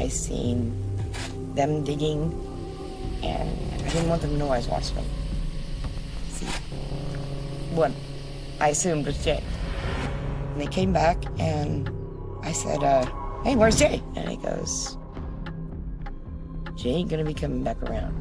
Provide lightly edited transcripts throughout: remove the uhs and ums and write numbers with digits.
I seen them digging, and I didn't want them to know I was watching them. See what I assumed was Jay. And they came back, and I said, hey, where's Jay? And he goes, Jay ain't gonna be coming back around.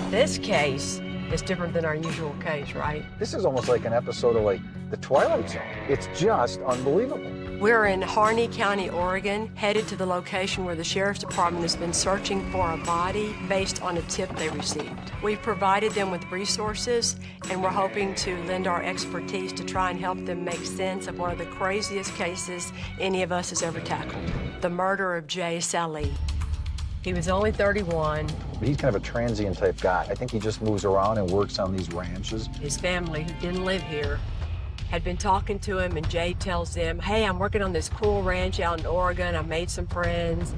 This case is different than our usual case, right? This is almost like an episode of like The Twilight Zone. It's just unbelievable. We're in Harney County, Oregon, headed to the location where the Sheriff's Department has been searching for a body based on a tip they received. We've provided them with resources, and we're hoping to lend our expertise to try and help them make sense of one of the craziest cases any of us has ever tackled, the murder of Jay Sallee. He was only 31. He's kind of a transient type guy. I think he just moves around and works on these ranches. His family, who didn't live here, had been talking to him, and Jay tells them, hey, I'm working on this cool ranch out in Oregon. I made some friends.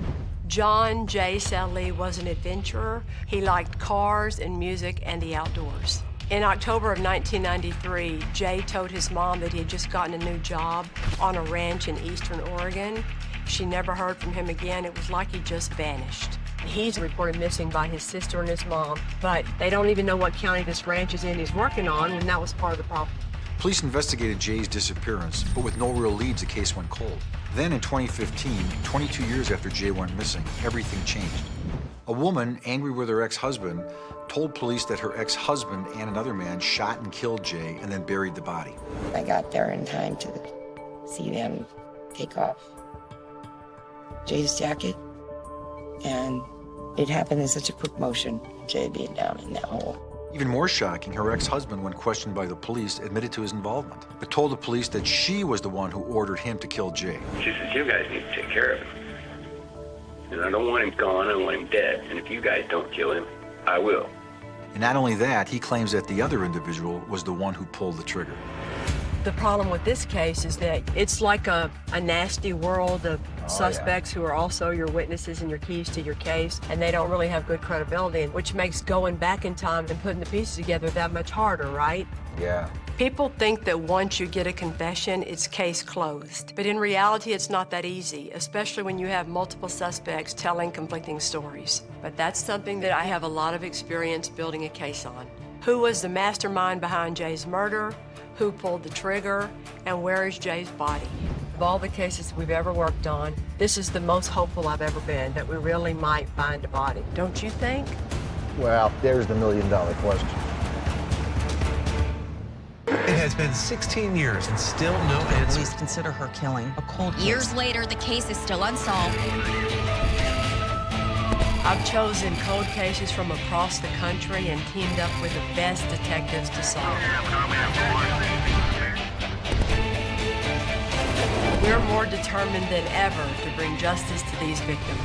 John Jay Sallee was an adventurer. He liked cars and music and the outdoors. In October of 1993, Jay told his mom that he had just gotten a new job on a ranch in eastern Oregon. She never heard from him again. It was like he just vanished. He's reported missing by his sister and his mom, but they don't even know what county this ranch is in he's working on, and that was part of the problem. Police investigated Jay's disappearance, but with no real leads, the case went cold. Then in 2015, 22 years after Jay went missing, everything changed. A woman, angry with her ex-husband, told police that her ex-husband and another man shot and killed Jay and then buried the body. I got there in time to see them take off Jay's jacket, and it happened in such a quick motion, Jay being down in that hole. Even more shocking, her ex-husband, when questioned by the police, admitted to his involvement, but told the police that she was the one who ordered him to kill Jay. She says, you guys need to take care of him. And I don't want him gone, I want him dead. And if you guys don't kill him, I will. And not only that, he claims that the other individual was the one who pulled the trigger. The problem with this case is that it's like a nasty world of suspects who are also your witnesses and your keys to your case, and they don't really have good credibility, which makes going back in time and putting the pieces together that much harder, right? Yeah. People think that once you get a confession, it's case closed. But in reality, it's not that easy, especially when you have multiple suspects telling conflicting stories. But that's something that I have a lot of experience building a case on. Who was the mastermind behind Jay's murder? Who pulled the trigger? And where is Jay's body? Of all the cases we've ever worked on, this is the most hopeful I've ever been, that we really might find a body. Don't you think? Well, there's the million-dollar question. It has been 16 years and still no answer. Police consider her killing a cold case. Years later, the case is still unsolved. I've chosen cold cases from across the country and teamed up with the best detectives to solve them. We're more determined than ever to bring justice to these victims.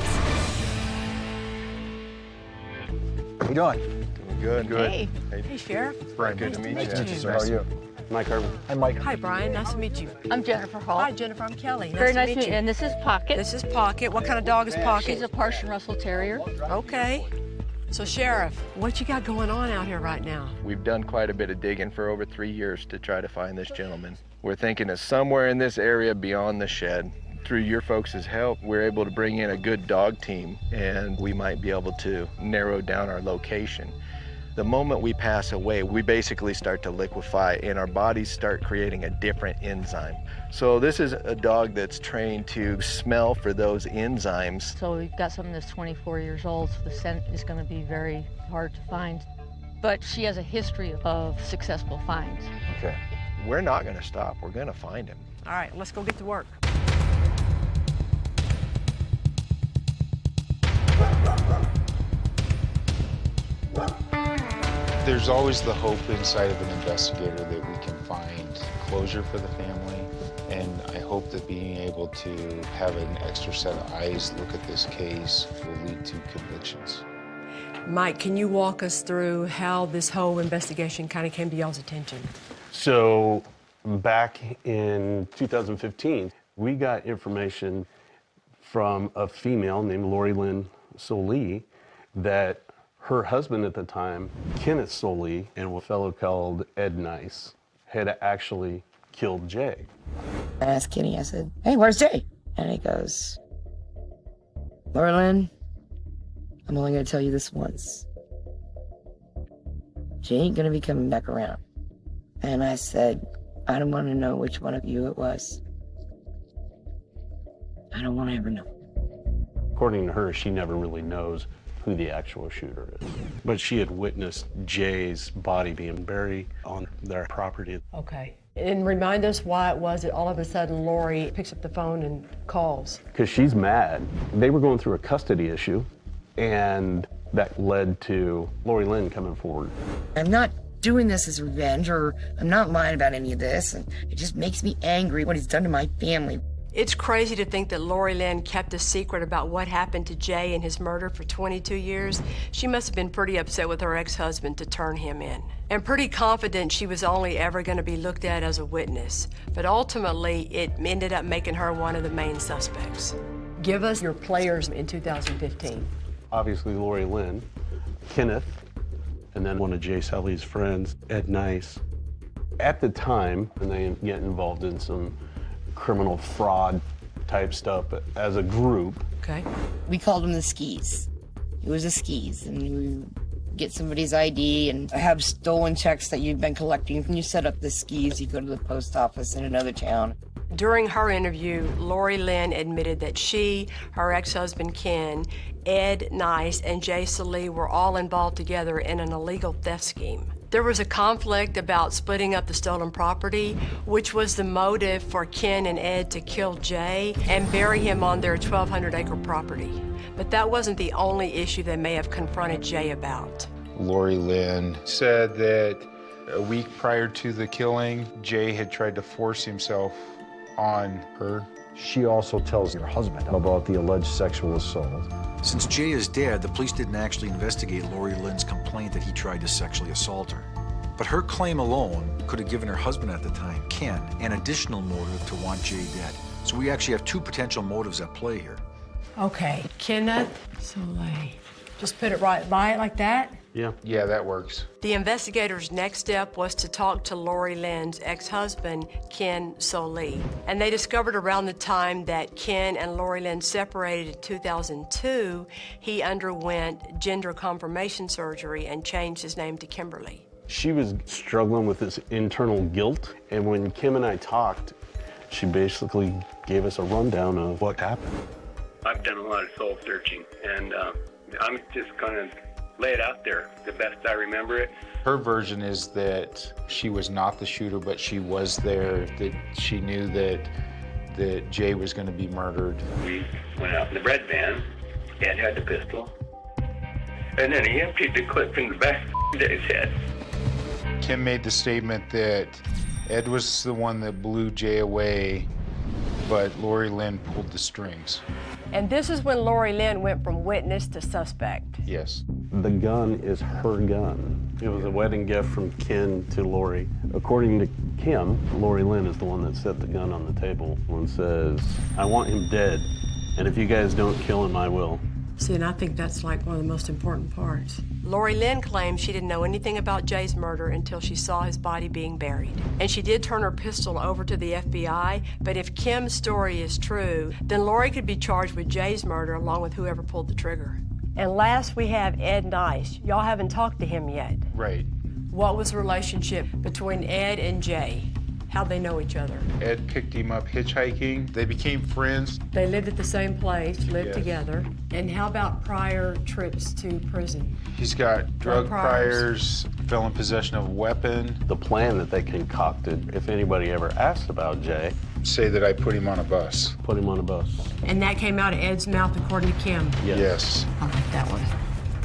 How you doing? Doing good. Good. Hey. Hey, Sheriff. Brian, good to meet you. Nice to meet you, sir. How are you? Mike Irvin. Hi, Mike. Hi, Brian. Nice to meet you. I'm Jennifer Hall. Hi, Jennifer. I'm Kelly. Very nice to meet you. And this is Pocket. This is Pocket. What kind of dog is Pocket? She's a Parson Russell Terrier. Okay. So, Sheriff, what you got going on out here right now? We've done quite a bit of digging for over 3 years to try to find this gentleman. We're thinking of somewhere in this area beyond the shed. Through your folks' help, we're able to bring in a good dog team, and we might be able to narrow down our location. The moment we pass away, we basically start to liquefy and our bodies start creating a different enzyme. So this is a dog that's trained to smell for those enzymes. So we've got something that's 24 years old, so the scent is going to be very hard to find. But she has a history of successful finds. Okay. We're not going to stop. We're going to find him. All right, let's go get to work. There's always the hope inside of an investigator that we can find closure for the family, and I hope that being able to have an extra set of eyes look at this case will lead to convictions. Mike, can you walk us through how this whole investigation kind of came to y'all's attention? So back in 2015, we got information from a female named Lori Lynn Sallee that her husband at the time, Kenneth Sallee, and a fellow called Ed Nice, had actually killed Jay. I asked Kenny, I said, hey, where's Jay? And he goes, Lori Lynn, I'm only gonna tell you this once. Jay ain't gonna be coming back around. And I said, I don't wanna know which one of you it was. I don't wanna ever know. According to her, she never really knows who the actual shooter is. But she had witnessed Jay's body being buried on their property. Okay. And remind us why it was that all of a sudden Lori picks up the phone and calls. Because she's mad. They were going through a custody issue, and that led to Lori Lynn coming forward. I'm not doing this as revenge, or I'm not lying about any of this, and it just makes me angry what he's done to my family. It's crazy to think that Lori Lynn kept a secret about what happened to Jay and his murder for 22 years. She must have been pretty upset with her ex-husband to turn him in, and pretty confident she was only ever going to be looked at as a witness. But ultimately, it ended up making her one of the main suspects. Give us your players in 2015. Obviously, Lori Lynn, Kenneth, and then one of Jay Sallee's friends, Ed Nice. At the time, and they get involved in some criminal fraud type stuff as a group. Okay. We called them the skis. It was the skis, and we get somebody's ID and have stolen checks that you've been collecting. When you set up the skis, you go to the post office in another town. During her interview, Lori Lynn admitted that she, her ex-husband Ken, Ed Nice, and Jay Sallee were all involved together in an illegal theft scheme. There was a conflict about splitting up the stolen property, which was the motive for Ken and Ed to kill Jay and bury him on their 1,200-acre property. But that wasn't the only issue they may have confronted Jay about. Lori Lynn said that a week prior to the killing, Jay had tried to force himself on her. She also tells her husband about the alleged sexual assault. Since Jay is dead, the police didn't actually investigate Lori Lynn's complaint that he tried to sexually assault her. But her claim alone could have given her husband at the time, Ken, an additional motive to want Jay dead. So we actually have two potential motives at play here. Okay, Kenneth Sallee. Just put it right by it like that? Yeah, that works. The investigators' next step was to talk to Lori Lynn's ex-husband, Ken Sallee. And they discovered around the time that Ken and Lori Lynn separated in 2002, he underwent gender confirmation surgery and changed his name to Kimberly. She was struggling with this internal guilt, and when Kim and I talked, she basically gave us a rundown of what happened. I've done a lot of soul searching, and I'm just gonna lay it out there the best I remember it. Her version is that she was not the shooter, but she was there, that she knew that Jay was going to be murdered. We went out in the bread van. Ed had the pistol, and then he emptied the clip in the back of Jay's head. Kim made the statement that Ed was the one that blew Jay away, but Lori Lynn pulled the strings. And this is when Lori Lynn went from witness to suspect. Yes. The gun is her gun. It was a wedding gift from Ken to Lori. According to Kim, Lori Lynn is the one that set the gun on the table and says, I want him dead, and if you guys don't kill him, I will. See, and I think that's like one of the most important parts. Lori Lynn claims she didn't know anything about Jay's murder until she saw his body being buried. And she did turn her pistol over to the FBI, but if Kim's story is true, then Lori could be charged with Jay's murder along with whoever pulled the trigger. And last we have Ed Nice. Y'all haven't talked to him yet. Right. What was the relationship between Ed and Jay? How'd they know each other? Ed picked him up hitchhiking. They became friends. They lived at the same place, lived Yes. together. And how about prior trips to prison? He's got drug priors, fell in possession of a weapon. The plan that they concocted, if anybody ever asked about Jay, say that I put him on a bus. Put him on a bus. And that came out of Ed's mouth according to Kim? Yes. I like that one.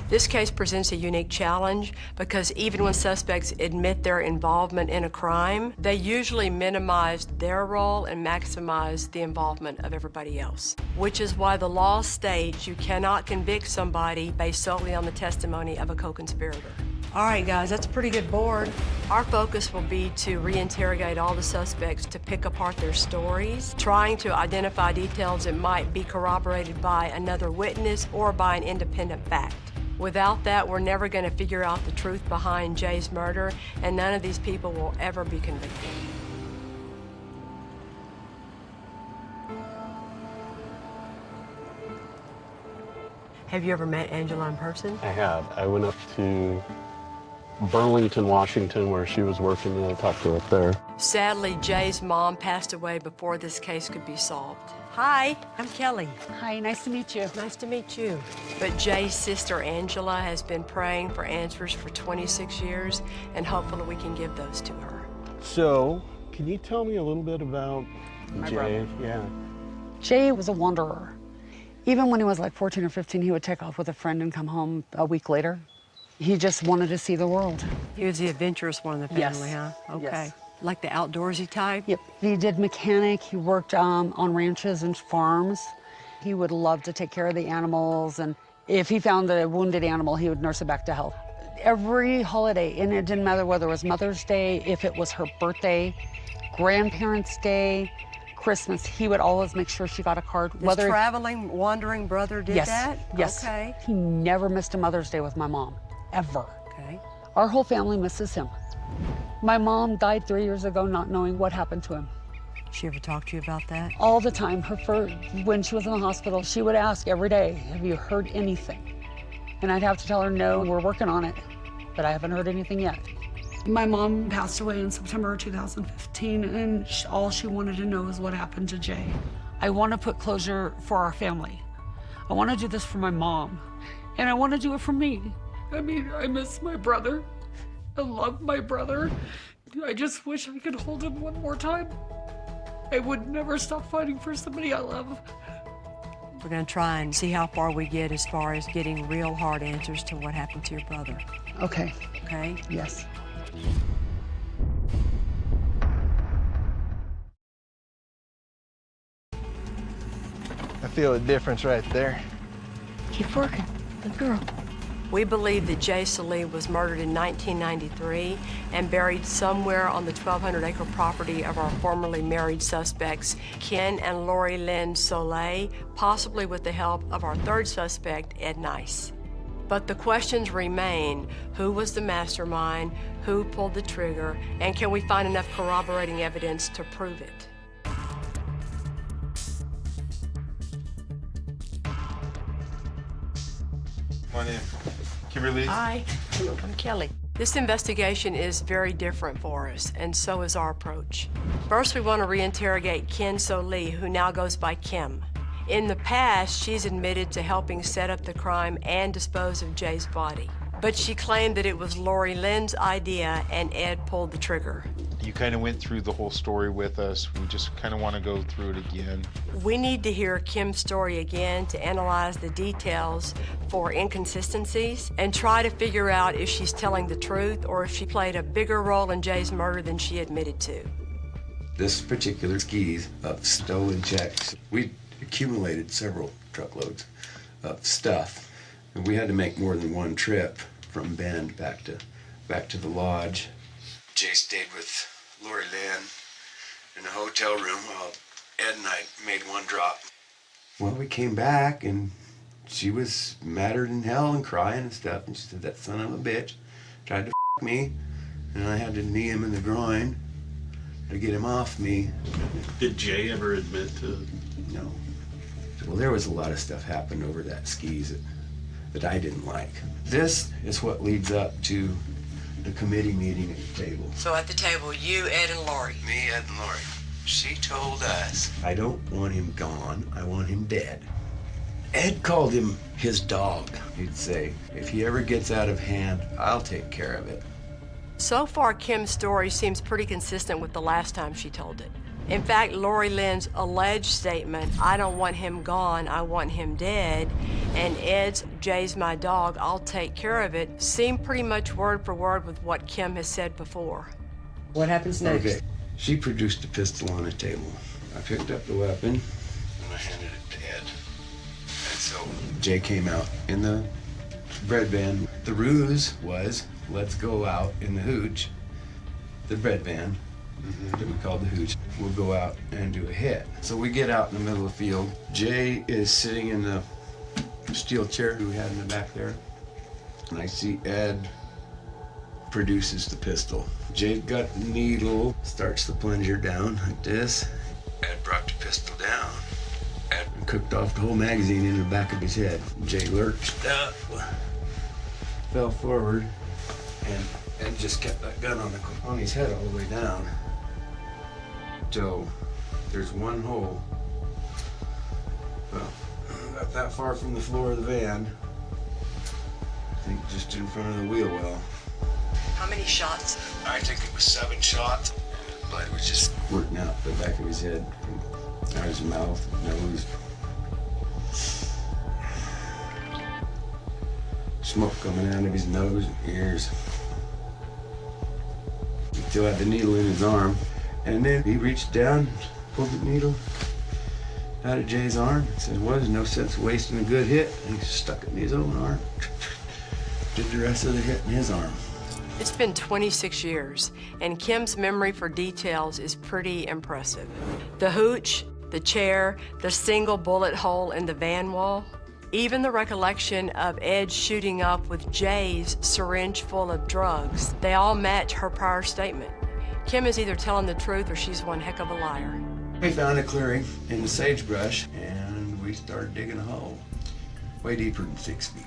This case presents a unique challenge because even when suspects admit their involvement in a crime, they usually minimize their role and maximize the involvement of everybody else, which is why the law states you cannot convict somebody based solely on the testimony of a co-conspirator. All right, guys, that's a pretty good board. Our focus will be to reinterrogate all the suspects to pick apart their stories, trying to identify details that might be corroborated by another witness or by an independent fact. Without that, we're never going to figure out the truth behind Jay's murder, and none of these people will ever be convicted. Have you ever met Angela in person? I have. I went up to Burlington, Washington, where she was working, and I talked to her up there. Sadly, Jay's mom passed away before this case could be solved. Hi, I'm Kelly. Hi, nice to meet you. Nice to meet you. But Jay's sister, Angela, has been praying for answers for 26 years, and hopefully we can give those to her. So, can you tell me a little bit about My Jay? brother. Yeah. Jay was a wanderer. Even when he was like 14 or 15, he would take off with a friend and come home a week later. He just wanted to see the world. He was the adventurous one in the family, Yes. huh? Okay. Yes. Like the outdoorsy type? Yep. He did mechanic. He worked on ranches and farms. He would love to take care of the animals, and if he found a wounded animal, he would nurse it back to health. Every holiday, and it didn't matter whether it was Mother's Day, if it was her birthday, Grandparents' Day, Christmas, he would always make sure she got a card. This traveling, wandering brother did that? Yes. Okay. He never missed a Mother's Day with my mom, ever. Okay. Our whole family misses him. My mom died 3 years ago not knowing what happened to him. She ever talked to you about that? All the time. When she was in the hospital, she would ask every day, have you heard anything? And I'd have to tell her, no, we're working on it, but I haven't heard anything yet. My mom passed away in September 2015, and all she wanted to know is what happened to Jay. I want to put closure for our family. I want to do this for my mom, and I want to do it for me. I mean, I miss my brother. I love my brother. I just wish I could hold him one more time. I would never stop fighting for somebody I love. We're going to try and see how far we get as far as getting real hard answers to what happened to your brother. Okay. Okay? Yes. I feel a difference right there. Keep working. Good girl. We believe that Jay Sallee was murdered in 1993 and buried somewhere on the 1,200-acre property of our formerly married suspects, Ken and Lori Lynn Soleil, possibly with the help of our third suspect, Ed Nice. But the questions remain: who was the mastermind, who pulled the trigger, and can we find enough corroborating evidence to prove it? Come on in. Kimberly. Hi, I'm Kelly. This investigation is very different for us, and so is our approach. First, we want to reinterrogate Ken Soleil, who now goes by Kim. In the past, she's admitted to helping set up the crime and dispose of Jay's body. But she claimed that it was Lori Lynn's idea and Ed pulled the trigger. You kind of went through the whole story with us. We just kind of want to go through it again. We need to hear Kim's story again to analyze the details for inconsistencies and try to figure out if she's telling the truth or if she played a bigger role in Jay's murder than she admitted to. This particular skis of stolen checks, we accumulated several truckloads of stuff, and we had to make more than one trip from Bend back to the lodge. Jay stayed with Lori Lynn in a hotel room while Ed and I made one drop. Well, we came back and she was madder than hell and crying and stuff, and she said, that son of a bitch tried to f me, and I had to knee him in the groin to get him off me. Did Jay ever admit to? No. Well, there was a lot of stuff happened over that skis that I didn't like. This is what leads up to the committee meeting at the table. So at the table, you, Ed, and Lori. Me, Ed, and Lori. She told us, I don't want him gone, I want him dead. Ed called him his dog. He'd say, if he ever gets out of hand, I'll take care of it. So far, Kim's story seems pretty consistent with the last time she told it. In fact, Lori Lynn's alleged statement, "I don't want him gone, I want him dead," and Ed's, "Jay's my dog, I'll take care of it," seem pretty much word for word with what Kim has said before. What happens next? Okay, she produced a pistol on a table. I picked up the weapon and I handed it to Ed. And so Jay came out in the bread van. The ruse was, let's go out in the hooch, the bread van, that we called the hooch. We'll go out and do a hit. So we get out in the middle of the field. Jay is sitting in the steel chair we had in the back there. And I see Ed produces the pistol. Jay's got the needle, starts the plunger down like this. Ed brought the pistol down. Ed cooked off the whole magazine in the back of his head. Jay lurched up, fell forward, and Ed just kept that gun on his head all the way down. Till there's one hole. Well, not that far from the floor of the van. I think just in front of the wheel well. How many shots? I think it was 7 shots. The blood was just squirting out the back of his head, out his mouth, nose. Smoke coming out of his nose and ears. He still had the needle in his arm. And then he reached down, pulled the needle out of Jay's arm, and said, well, there's no sense wasting a good hit. And he stuck it in his own arm. Did the rest of the hit in his arm. It's been 26 years, and Kim's memory for details is pretty impressive. The hooch, the chair, the single bullet hole in the van wall, even the recollection of Ed shooting up with Jay's syringe full of drugs, they all match her prior statement. Kim is either telling the truth or she's one heck of a liar. We found a clearing in the sagebrush, and we started digging a hole way deeper than 6 feet.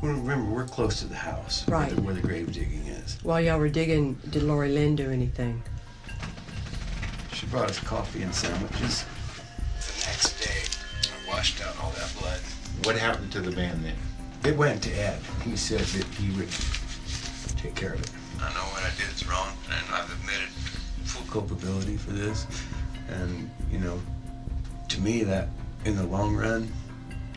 Well, remember, we're close to the house, Right. where the grave digging is. While y'all were digging, did Lori Lynn do anything? She brought us coffee and sandwiches. The next day, I washed out all that blood. What happened to the van then? It went to Ed. He said that he would take care of it. I know what I did is wrong, and I've admitted full culpability for this. And, you know, to me, that in the long run,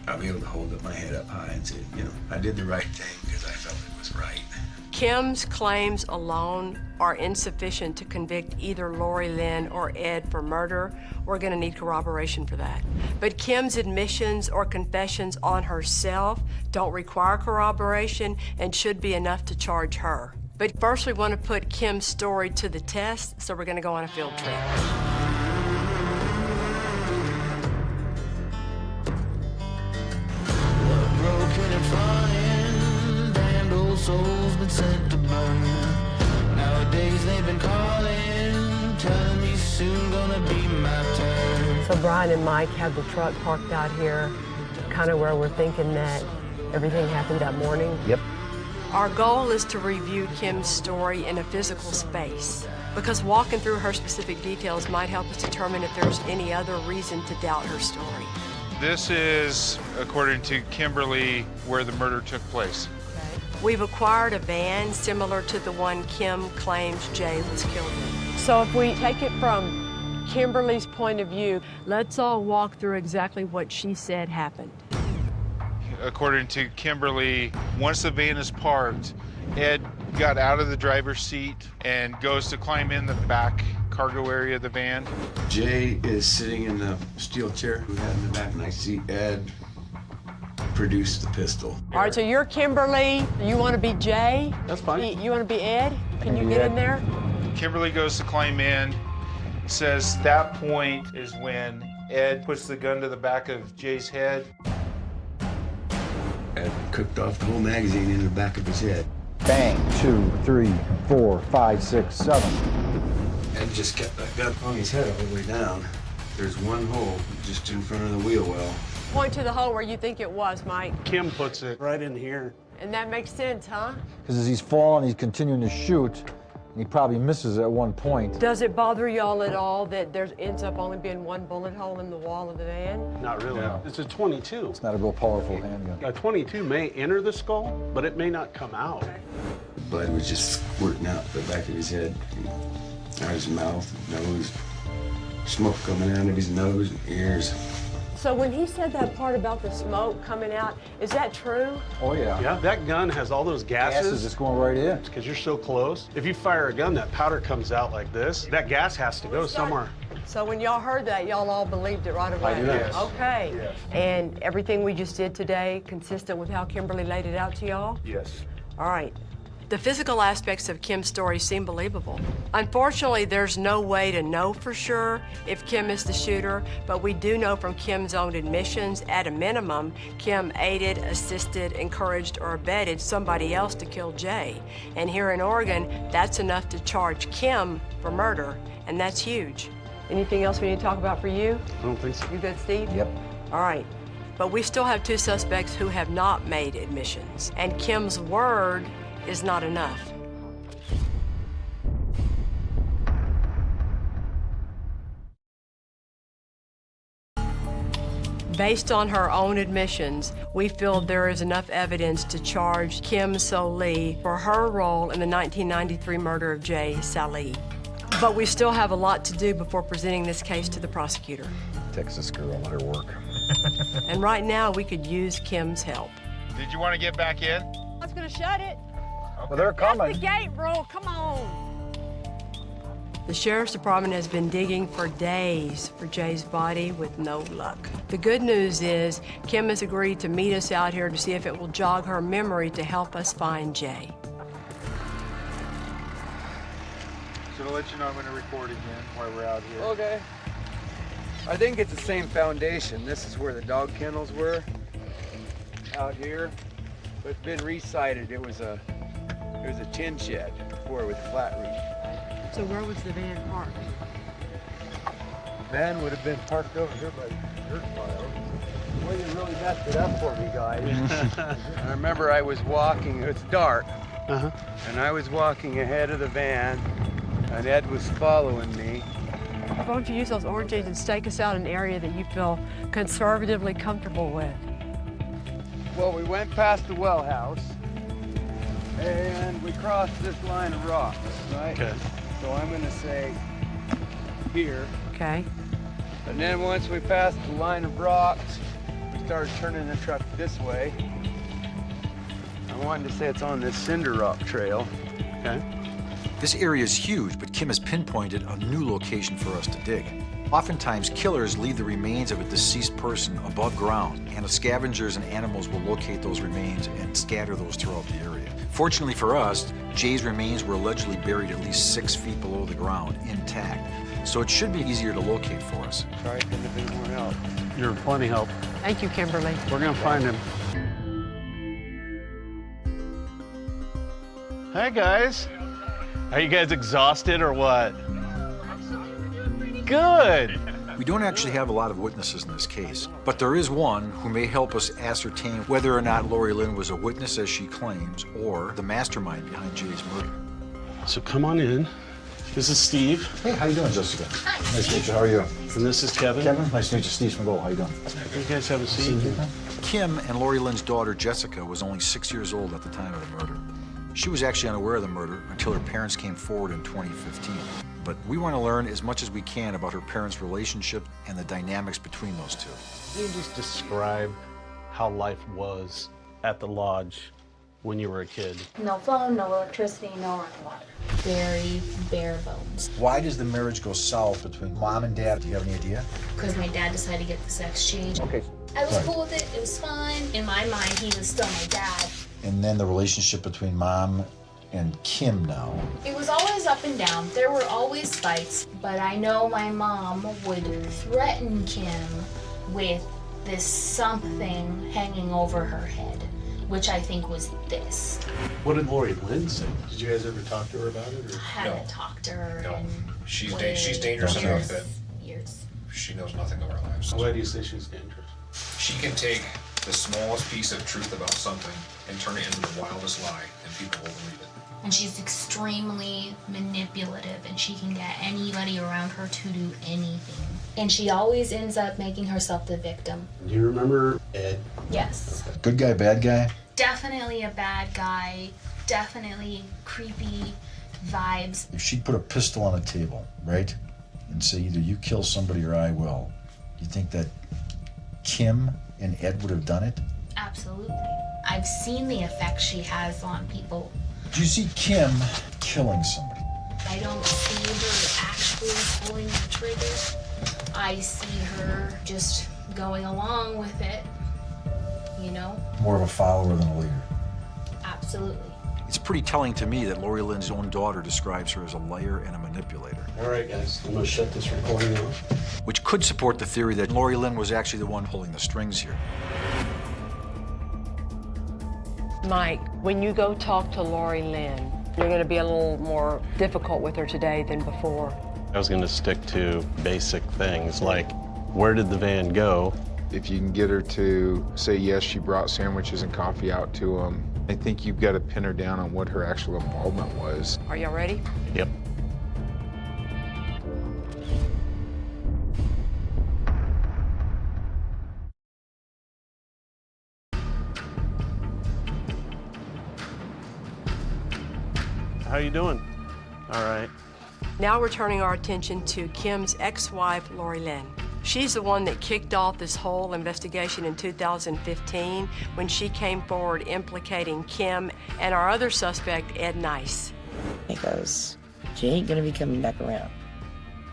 I'll be able to hold up my head up high and say, you know, I did the right thing because I felt it was right. Kim's claims alone are insufficient to convict either Lori Lynn or Ed for murder. We're going to need corroboration for that. But Kim's admissions or confessions on herself don't require corroboration and should be enough to charge her. But first we want to put Kim's story to the test, so we're going to go on a field trip. Broken and flying, damned old souls been sent to burn. Nowadays they've been calling, telling me soon gonna be my turn. So Brian and Mike have the truck parked out here, kind of where we're thinking that everything happened that morning. Yep. Our goal is to review Kim's story in a physical space, because walking through her specific details might help us determine if there's any other reason to doubt her story. This is, according to Kimberly, where the murder took place. We've acquired a van similar to the one Kim claims Jay was killed in. So if we take it from Kimberly's point of view, let's all walk through exactly what she said happened. According to Kimberly, once the van is parked, Ed got out of the driver's seat and goes to climb in the back cargo area of the van. Jay is sitting in the steel chair we had in the back, and I see Ed produce the pistol. All right, so you're Kimberly. You want to be Jay? That's fine. You want to be Ed? Can you get in there? Kimberly goes to climb in, says that point is when Ed puts the gun to the back of Jay's head. Ed cooked off the whole magazine in the back of his head. Bang, 2, 3, 4, 5, 6, 7. Ed just kept that gun on his head all the way down. There's one hole just in front of the wheel well. Point to the hole where you think it was, Mike. Kim puts it right in here. And that makes sense, huh? Because as he's falling, he's continuing to shoot, and he probably misses at one point. Does it bother y'all at all that there ends up only being one bullet hole in the wall of the van? Not really. No. It's a 22. It's not a real powerful handgun. A 22 may enter the skull, but it may not come out. The blood was just squirting out the back of his head, out his mouth, nose. Smoke coming out of his nose and ears. So when he said that part about the smoke coming out, is that true? Oh, yeah. Yeah, that gun has all those gases. Gases just going right in. Because you're so close. If you fire a gun, that powder comes out like this. That gas has to go somewhere. So when y'all heard that, y'all all believed it right away? I did. Yes. Okay. Yes. And everything we just did today consistent with how Kimberly laid it out to y'all? Yes. All right. The physical aspects of Kim's story seem believable. Unfortunately, there's no way to know for sure if Kim is the shooter, but we do know from Kim's own admissions, at a minimum, Kim aided, assisted, encouraged, or abetted somebody else to kill Jay. And here in Oregon, that's enough to charge Kim for murder, and that's huge. Anything else we need to talk about for you? I don't think so. You good, Steve? Yep. All right. But we still have 2 suspects who have not made admissions, and Kim's word is not enough. Based on her own admissions, we feel there is enough evidence to charge Kim Sallee for her role in the 1993 murder of Jay Sallee. But we still have a lot to do before presenting this case to the prosecutor. Texas girl, let her work. And right now, we could use Kim's help. Did you want to get back in? I was gonna shut it. Well, they're coming. That's the gate rule, come on. The Sheriff's Department has been digging for days for Jay's body with no luck. The good news is Kim has agreed to meet us out here to see if it will jog her memory to help us find Jay. So to let you know, I'm going to record again while we're out here. Okay. I think it's the same foundation. This is where the dog kennels were, out here. But it's been resited. It was a tin shed before with a flat roof. So where was the van parked? Van would have been parked over here by the dirt pile. Well, you really messed it up for me, guys. I remember I was walking, it's dark, and I was walking ahead of the van, and Ed was following me. Why don't you use those oranges and stake us out an area that you feel conservatively comfortable with? Well, we went past the well house, and we crossed this line of rocks, right? Okay. So I'm gonna say here. Okay. And then once we passed the line of rocks, we started turning the truck this way. I wanted to say it's on this cinder rock trail. Okay. This area is huge, but Kim has pinpointed a new location for us to dig. Oftentimes, killers leave the remains of a deceased person above ground, and scavengers and animals will locate those remains and scatter those throughout the area. Fortunately for us, Jay's remains were allegedly buried at least 6 feet below the ground, intact. So it should be easier to locate for us. Sorry, couldn't have been more help. You're plenty help. Thank you, Kimberly. We're gonna find him. Hey guys. Are you guys exhausted or what? Good. We don't actually have a lot of witnesses in this case, but there is one who may help us ascertain whether or not Lori Lynn was a witness as she claims, or the mastermind behind Jay's murder. So come on in. This is Steve. Hey, how you doing, Jessica? Nice to meet you. How are you? And this is Kevin. Kevin, nice to meet you. Steve Smigol. How you doing? You guys have a seat. Kim and Lori Lynn's daughter, Jessica, was only 6 years old at the time of the murder. She was actually unaware of the murder until her parents came forward in 2015. But we want to learn as much as we can about her parents' relationship and the dynamics between those two. Can you just describe how life was at the lodge when you were a kid? No phone, no electricity, no running water. Very bare bones. Why does the marriage go south between mom and dad? Do you have any idea? Because my dad decided to get the sex change. Okay. I was cool with it. It was fine. In my mind, he was still my dad. And then the relationship between mom and Kim now. It was always up and down. There were always fights, but I know my mom would threaten Kim with this something hanging over her head, which I think was this. What did Lori Lynn say? Did you guys ever talk to her about it? Or? I haven't talked to her in She's dangerous enough that years. she knows nothing of our lives. Why do you say she's dangerous? She can take the smallest piece of truth about something and turn it into the wildest lie, and people will believe it. And she's extremely manipulative, and she can get anybody around her to do anything. And she always ends up making herself the victim. Do you remember Ed? Yes. Good guy, bad guy? Definitely a bad guy. Definitely creepy vibes. If she'd put a pistol on a table, right? and say either you kill somebody or I will, you think that Kim and Ed would have done it? Absolutely. I've seen the effect she has on people. Do you see Kim killing somebody? I don't see her actually pulling the trigger. I see her just going along with it, you know? More of a follower than a leader. Absolutely. It's pretty telling to me that Lori Lynn's own daughter describes her as a liar and a manipulator. All right, guys, I'm gonna shut this recording off. Which could support the theory that Lori Lynn was actually the one pulling the strings here. Mike, when you go talk to Lori Lynn, you're going to be a little more difficult with her today than before. I was gonna stick to basic things like, where did the van go? If you can get her to say yes, she brought sandwiches and coffee out to them, I think you've got to pin her down on what her actual involvement was. Are y'all ready? Yep. How you doing? All right. Now we're turning our attention to Kim's ex-wife, Lori Lynn. She's the one that kicked off this whole investigation in 2015 when she came forward implicating Kim and our other suspect, Ed Nice. He goes, "Jay ain't gonna be coming back around."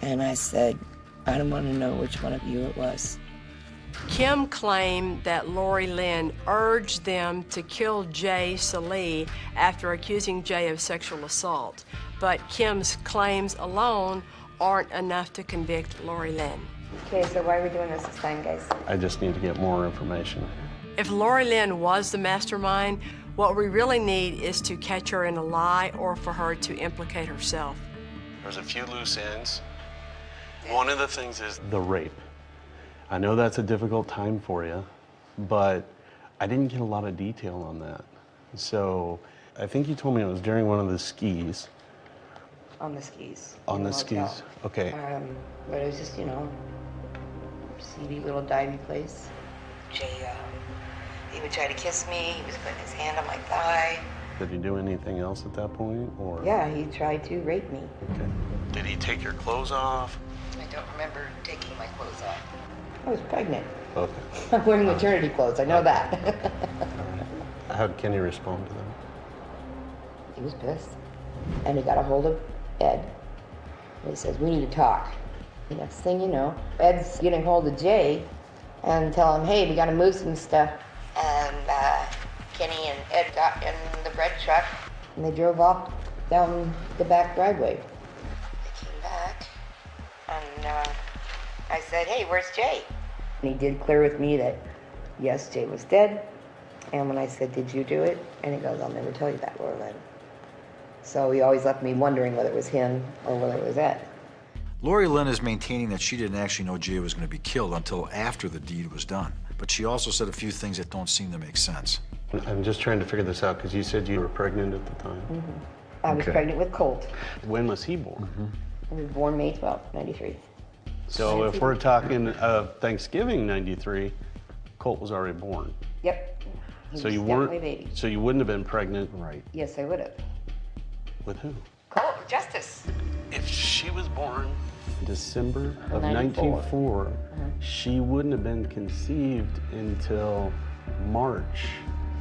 And I said, "I don't want to know which one of you it was." Kim claimed that Lori Lynn urged them to kill Jay Sallee after accusing Jay of sexual assault, but Kim's claims alone aren't enough to convict Lori Lynn. Okay, so why are we doing this time, guys? I just need to get more information. If Lori Lynn was the mastermind, what we really need is to catch her in a lie or for her to implicate herself. There's a few loose ends. One of the things is the rape. I know that's a difficult time for you, but I didn't get a lot of detail on that. So I think you told me it was during one of the skis. On the skis. On the motel. skis, okay. But it was just, you know, seedy little divey place. Jay, he would try to kiss me. He was putting his hand on my thigh. Did he do anything else at that point, or? Yeah, he tried to rape me. Okay. Did he take your clothes off? I don't remember taking my clothes off. I was pregnant. Okay. I'm wearing maternity clothes, I know that. All right. How did Kenny respond to that? He was pissed. And he got a hold of Ed. And he says, "We need to talk." The next thing you know, Ed's getting hold of Jay and tell him, "Hey, we gotta move some stuff." And Kenny and Ed got in the bread truck and they drove off down the back driveway. They came back and I said, "Hey, where's Jay?" And he did clear with me that, yes, Jay was dead. And when I said, "Did you do it?" And he goes, "I'll never tell you that, Lori Lynn." So he always left me wondering whether it was him or whether it was Ed. Lori Lynn is maintaining that she didn't actually know Jay was going to be killed until after the deed was done. But she also said a few things that don't seem to make sense. I'm just trying to figure this out because you said you were pregnant at the time. Mm-hmm. I was pregnant with Colt. When was he born? He was born May 12th, 93. So if we're talking Thanksgiving 93, Colt was already born. Yep. He So was you definitely weren't. a baby. So you wouldn't have been pregnant, right? Yes, I would have. With who? Colt, Justice. If she was born December of 94. 94, she wouldn't have been conceived until March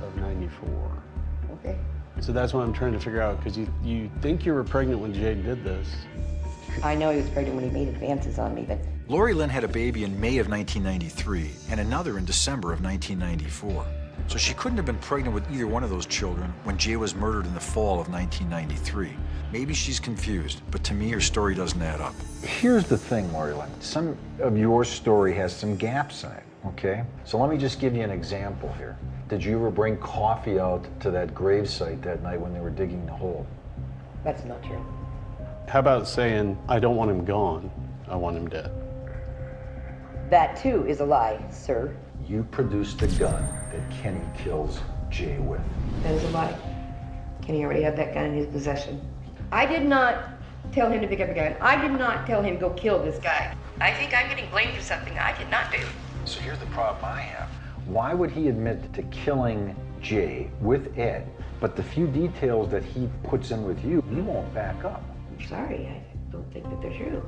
of 94. Okay. So that's what I'm trying to figure out, because you think you were pregnant when Jay did this. I know he was pregnant when he made advances on me, but Lori Lynn had a baby in May of 1993 and another in December of 1994. So she couldn't have been pregnant with either one of those children when Jay was murdered in the fall of 1993. Maybe she's confused, but to me her story doesn't add up. Here's the thing, Lori Lynn. Some of your story has some gaps in it, okay? So let me just give you an example here. Did you ever bring coffee out to that gravesite that night when they were digging the hole? that's not true. How about saying, I don't want him gone, I want him dead? That too is a lie, sir. You produced the gun that Kenny kills Jay with. That is a lie. Kenny already had that gun in his possession. I did not tell him to pick up a gun. I did not tell him go kill this guy. I think I'm getting blamed for something I did not do. So here's the problem I have. Why would he admit to killing Jay with Ed, but the few details that he puts in with you, he won't back up? I'm sorry, I don't think that they're true.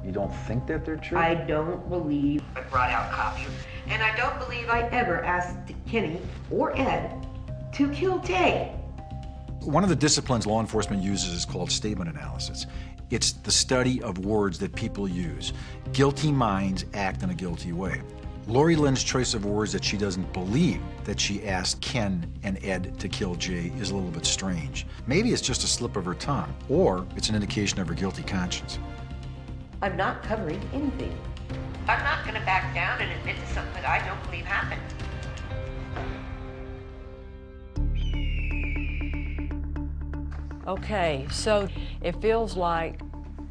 You don't think that they're true? I don't believe I brought out copies, and I don't believe I ever asked Kenny or Ed to kill Jay. One of the disciplines law enforcement uses is called statement analysis. It's the study of words that people use. Guilty minds act in a guilty way. Lori Lynn's choice of words that she doesn't believe that she asked Ken and Ed to kill Jay is a little bit strange. Maybe it's just a slip of her tongue, or it's an indication of her guilty conscience. I'm not covering anything. I'm not going to back down and admit to something that I don't believe happened. Okay, so it feels like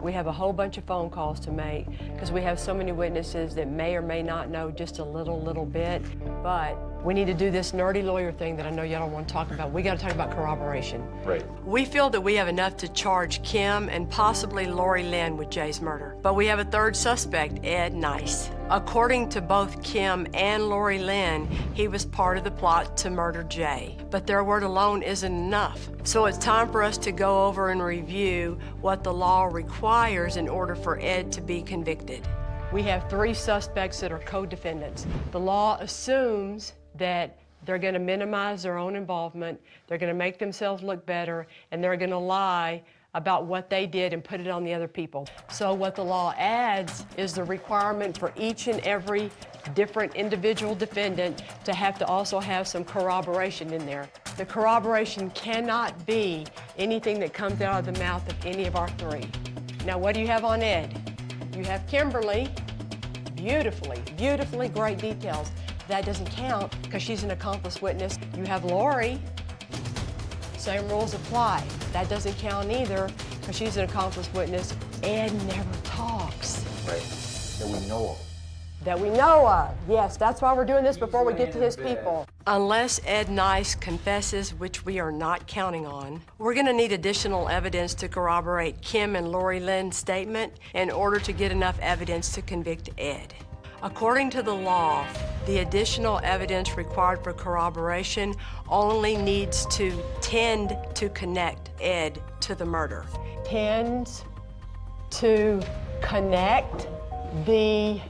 we have a whole bunch of phone calls to make because we have so many witnesses that may or may not know just a little bit, but we need to do this nerdy lawyer thing that I know y'all don't want to talk about. We got to talk about corroboration. Right. We feel that we have enough to charge Kim and possibly Lori Lynn with Jay's murder, but we have a third suspect, Ed Nice. According to both Kim and Lori Lynn, he was part of the plot to murder Jay, but their word alone isn't enough. So it's time for us to go over and review what the law requires in order for Ed to be convicted. We have 3 suspects that are co-defendants. The law assumes that they're going to minimize their own involvement, they're going to make themselves look better, and they're going to lie about what they did and put it on the other people. So what the law adds is the requirement for each and every different individual defendant to have to also have some corroboration in there. The corroboration cannot be anything that comes out of the mouth of any of our 3. Now, what do you have on Ed? You have Kimberly, beautifully great details. That doesn't count because she's an accomplice witness. You have Lori, same rules apply. That doesn't count either because she's an accomplice witness. Ed never talks. Right, that we know of. That we know of. Yes, that's why we're doing this before we get to his people. Unless Ed Nice confesses, which we are not counting on, we're going to need additional evidence to corroborate Kim and Lori Lynn's statement in order to get enough evidence to convict Ed. According to the law, the additional evidence required for corroboration only needs to tend to connect Ed to the murder. Tends to connect the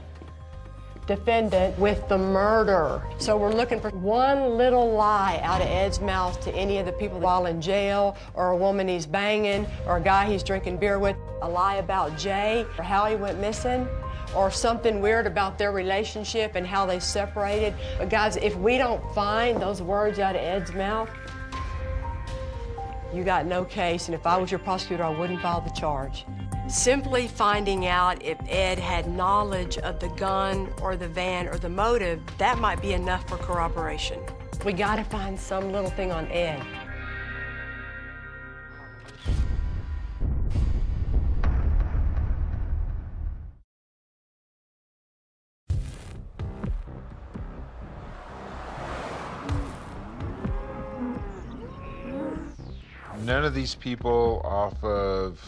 defendant with the murder. So we're looking for one little lie out of Ed's mouth to any of the people while in jail, or a woman he's banging, or a guy he's drinking beer with, a lie about Jay, or how he went missing, or something weird about their relationship and how they separated. But guys, if we don't find those words out of Ed's mouth, you got no case, and if I was your prosecutor, I wouldn't file the charge. Simply finding out if Ed had knowledge of the gun or the van or the motive, that might be enough for corroboration. We gotta find some little thing on Ed. None of these people off of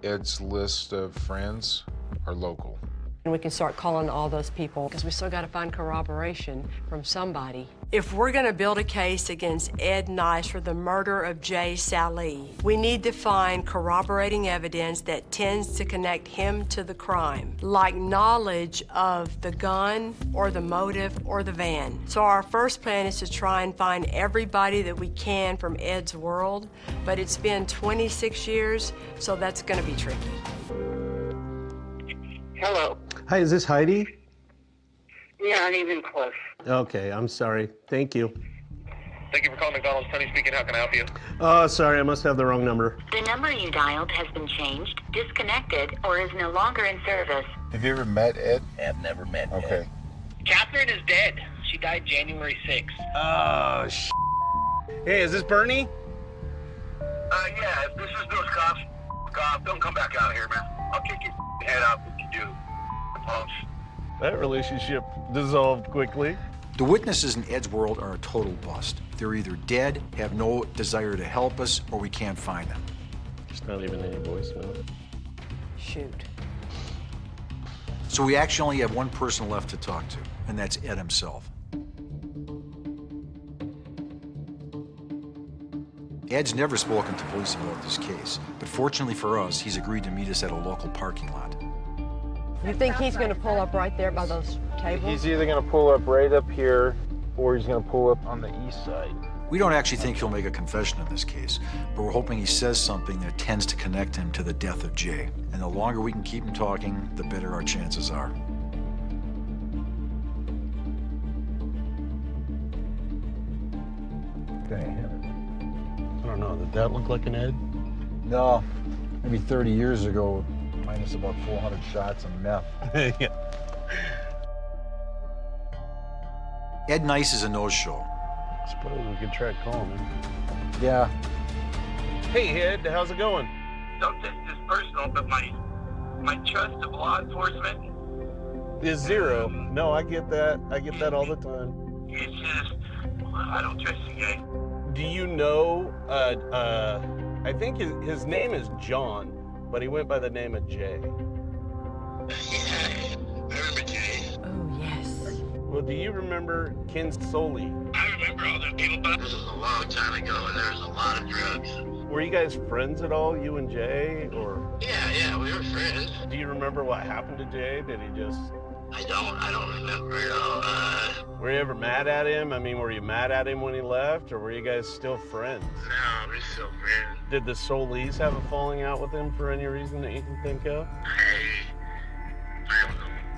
Ed's list of friends are local. And we can start calling all those people because we still got to find corroboration from somebody. If we're going to build a case against Ed Nice for the murder of Jay Sallee, we need to find corroborating evidence that tends to connect him to the crime, like knowledge of the gun or the motive or the van. So our first plan is to try and find everybody that we can from Ed's world, but it's been 26 years, so that's going to be tricky. Hello. Hi, is this Heidi? Not even close. Okay, I'm sorry. Thank you. Thank you for calling McDonald's. Tony speaking. How can I help you? Oh, sorry, I must have the wrong number. The number you dialed has been changed, disconnected, or is no longer in service. Have you ever met Ed? I've never met Ed. Okay. Catherine is dead. She died January 6th. Oh, Hey, is this Bernie? Yeah, if this is those cops, don't come back out here, man. I'll kick your head off if you do. That relationship dissolved quickly. The witnesses in Ed's world are a total bust. They're either dead, have no desire to help us, or we can't find them. There's not even any voicemail. Shoot. So we actually only have one person left to talk to, and that's Ed himself. Ed's never spoken to police about this case, but fortunately for us, he's agreed to meet us at a local parking lot. You think he's going to pull up right there by those tables? He's either going to pull up right up here or he's going to pull up on the east side. We don't actually think he'll make a confession in this case, but we're hoping he says something that tends to connect him to the death of Jay. And the longer we can keep him talking, the better our chances are. I don't know, did that look like an Ed? No, maybe 30 years ago, minus about 400 shots of meth. Yeah. Ed Nice is a no-show. Suppose we could try calling him. Yeah. Hey, Ed, how's it going? Don't take this personal, but my trust of law enforcement Is zero. No, I get that. I get that all the time. is just, I don't trust you guys. Do you know, I think his name is John, but he went by the name of Jay. Remember Jay? Oh, yes. Well, do you remember Ken Sallee? I remember all those people, but this was a long time ago, and there was a lot of drugs. Were you guys friends at all, you and Jay, or? Yeah, we were friends. Do you remember what happened to Jay? Did he just? I don't remember at all. Were you ever mad at him? I mean, were you mad at him when he left, or were you guys still friends? No, we're still friends. Did the Solis have a falling out with him for any reason that you can think of?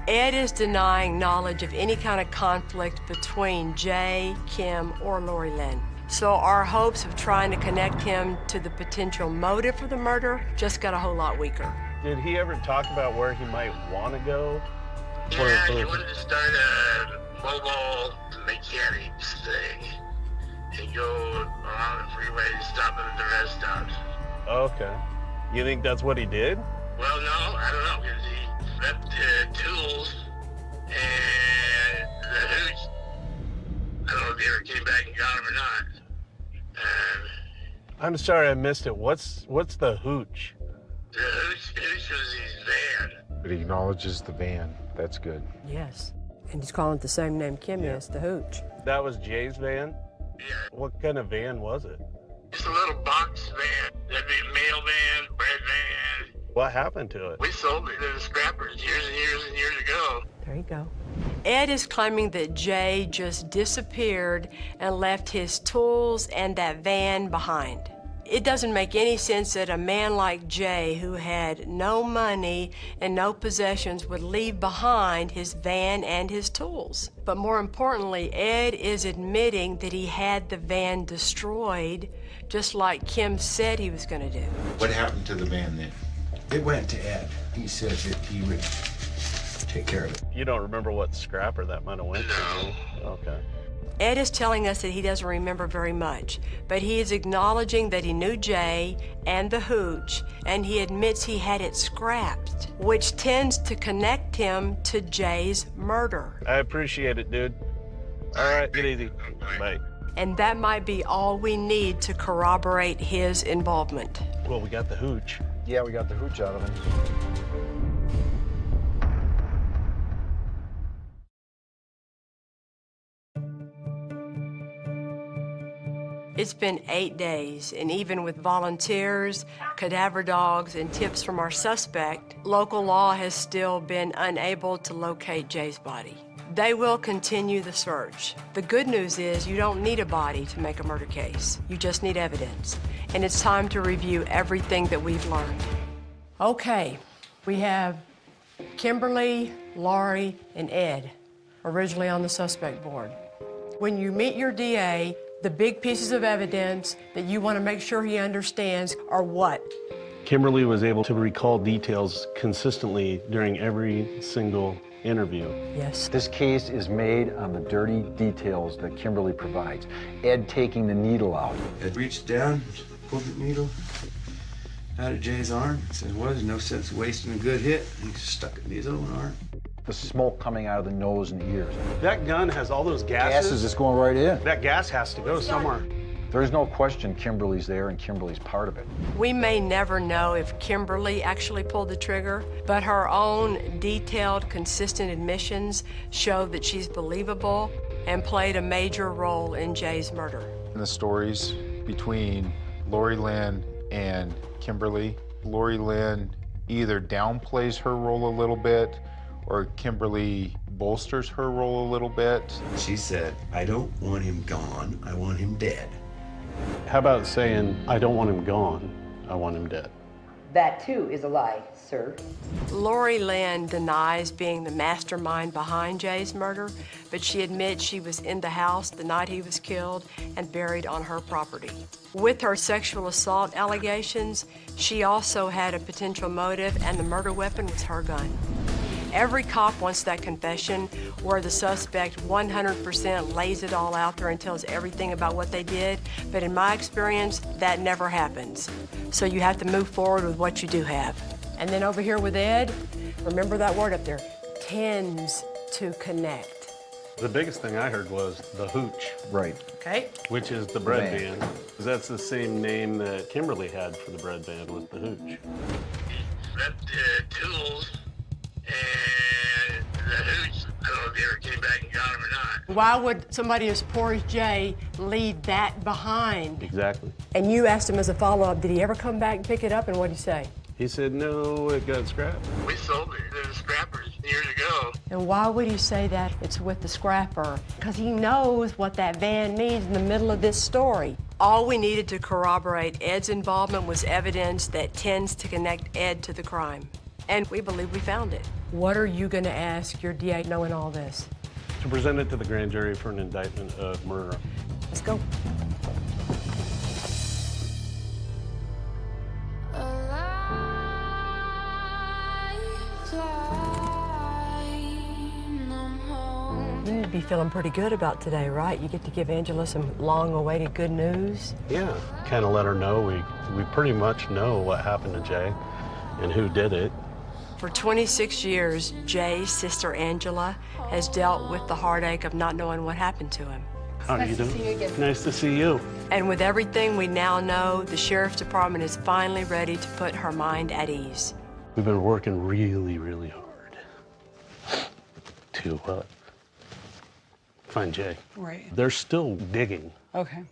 Ed is denying knowledge of any kind of conflict between Jay, Kim, or Lori Lynn. So our hopes of trying to connect him to the potential motive for the murder just got a whole lot weaker. Did he ever talk about where he might want to go? Yeah, he wanted to start a mobile mechanics thing. He'd go along the freeway and stop at the rest stops. Okay. You think that's what he did? Well, no, I don't know, because he left the tools and the hooch. I don't know if he ever came back and got him or not. I'm sorry I missed it. What's the hooch? The hooch was his van. But he acknowledges the van. That's good. Yes. And he's calling it the same name Kim is, the hooch. That was Jay's van? Yeah. What kind of van was it? Just a little box van. That'd be a mail van, bread van. What happened to it? We sold it to the scrappers years and years and years ago. There you go. Ed is claiming that Jay just disappeared and left his tools and that van behind. It doesn't make any sense that a man like Jay, who had no money and no possessions, would leave behind his van and his tools. But more importantly, Ed is admitting that he had the van destroyed, just like Kim said he was going to do. What happened to the van then? It went to Ed. He said that he would take care of it. You don't remember what scrapper that might have went to? Okay. Ed is telling us that he doesn't remember very much, but he is acknowledging that he knew Jay and the hooch, and he admits he had it scrapped, which tends to connect him to Jay's murder. I appreciate it, dude. All right, get easy. Bye. And that might be all we need to corroborate his involvement. Well, we got the hooch. Yeah, we got the hooch out of him. It's been 8 days, and even with volunteers, cadaver dogs, and tips from our suspect, local law has still been unable to locate Jay's body. They will continue the search. The good news is you don't need a body to make a murder case. You just need evidence. And it's time to review everything that we've learned. Okay, we have Kimberly, Laurie, and Ed, originally on the suspect board. When you meet your DA, the big pieces of evidence that you want to make sure he understands are what? Kimberly was able to recall details consistently during every single interview. Yes. This case is made on the dirty details that Kimberly provides. Ed taking the needle out. Ed reached down, pulled the needle out of Jay's arm. Said, well, there's no sense of wasting a good hit. And he stuck it in his own arm. The smoke coming out of the nose and ears. That gun has all those gases. Gases just going right in. That gas has to go somewhere. There's no question Kimberly's there and Kimberly's part of it. We may never know if Kimberly actually pulled the trigger, but her own detailed, consistent admissions show that she's believable and played a major role in Jay's murder. In the stories between Lori Lynn and Kimberly, Lori Lynn either downplays her role a little bit or Kimberly bolsters her role a little bit. She said, I don't want him gone, I want him dead. How about saying, I don't want him gone, I want him dead? That too is a lie, sir. Lori Lynn denies being the mastermind behind Jay's murder, but she admits she was in the house the night he was killed and buried on her property. With her sexual assault allegations, she also had a potential motive, and the murder weapon was her gun. Every cop wants that confession where the suspect 100% lays it all out there and tells everything about what they did, but in my experience, that never happens. So you have to move forward with what you do have. And then over here with Ed, remember that word up there, tends to connect. The biggest thing I heard was the hooch. Right. Okay. Which is the bread van. That's the same name that Kimberly had for the bread van, was the hooch. Left tools and the hooch. I don't know if he ever came back and got him or not. Why would somebody as poor as Jay leave that behind? Exactly. And you asked him as a follow-up, did he ever come back and pick it up, and what did he say? He said, no, it got scrapped. We sold it to the scrappers years ago. And why would he say that it's with the scrapper? Because he knows what that van means in the middle of this story. All we needed to corroborate Ed's involvement was evidence that tends to connect Ed to the crime. And we believe we found it. What are you going to ask your DA knowing all this? To present it to the grand jury for an indictment of murder. Let's go. You need to be feeling pretty good about today, right? You get to give Angela some long-awaited good news. Yeah, kind of let her know we pretty much know what happened to Jay and who did it. For 26 years, Jay's sister Angela has dealt with the heartache of not knowing what happened to him. How are you doing? Nice to see you. And with everything we now know, the Sheriff's Department is finally ready to put her mind at ease. We've been working really, really hard to find Jay. Right. They're still digging. Okay.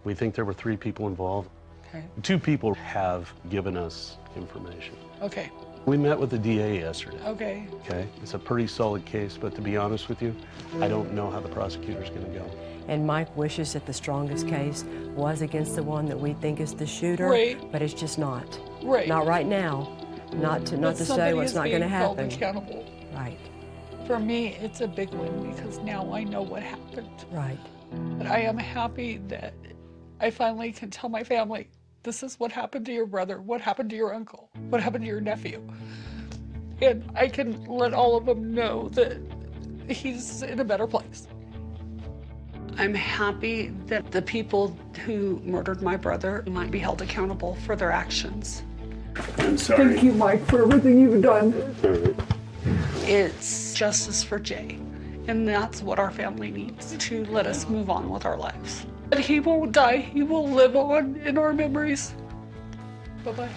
We think there were 3 people involved. Okay. 2 people have given us information. Okay. We met with the DA yesterday. Okay. Okay, it's a pretty solid case, but to be honest with you, I don't know how the prosecutor's gonna go. And Mike wishes that the strongest case was against the one that we think is the shooter, Right. but it's just not. Right. Not right now. Not to say what's not going to happen. Accountable. Right. For me, it's a big win because now I know what happened. Right. But I am happy that I finally can tell my family, this is what happened to your brother, what happened to your uncle, what happened to your nephew. And I can let all of them know that he's in a better place. I'm happy that the people who murdered my brother might be held accountable for their actions. I'm sorry. Thank you, Mike, for everything you've done. It's justice for Jay, and that's what our family needs to let us move on with our lives. But he won't die. He will live on in our memories. Bye-bye.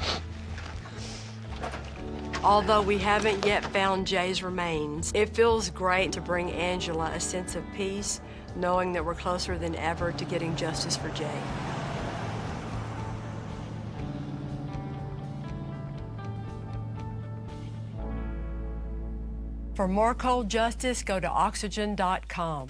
Although we haven't yet found Jay's remains, it feels great to bring Angela a sense of peace, knowing that we're closer than ever to getting justice for Jay. For more cold justice, go to oxygen.com.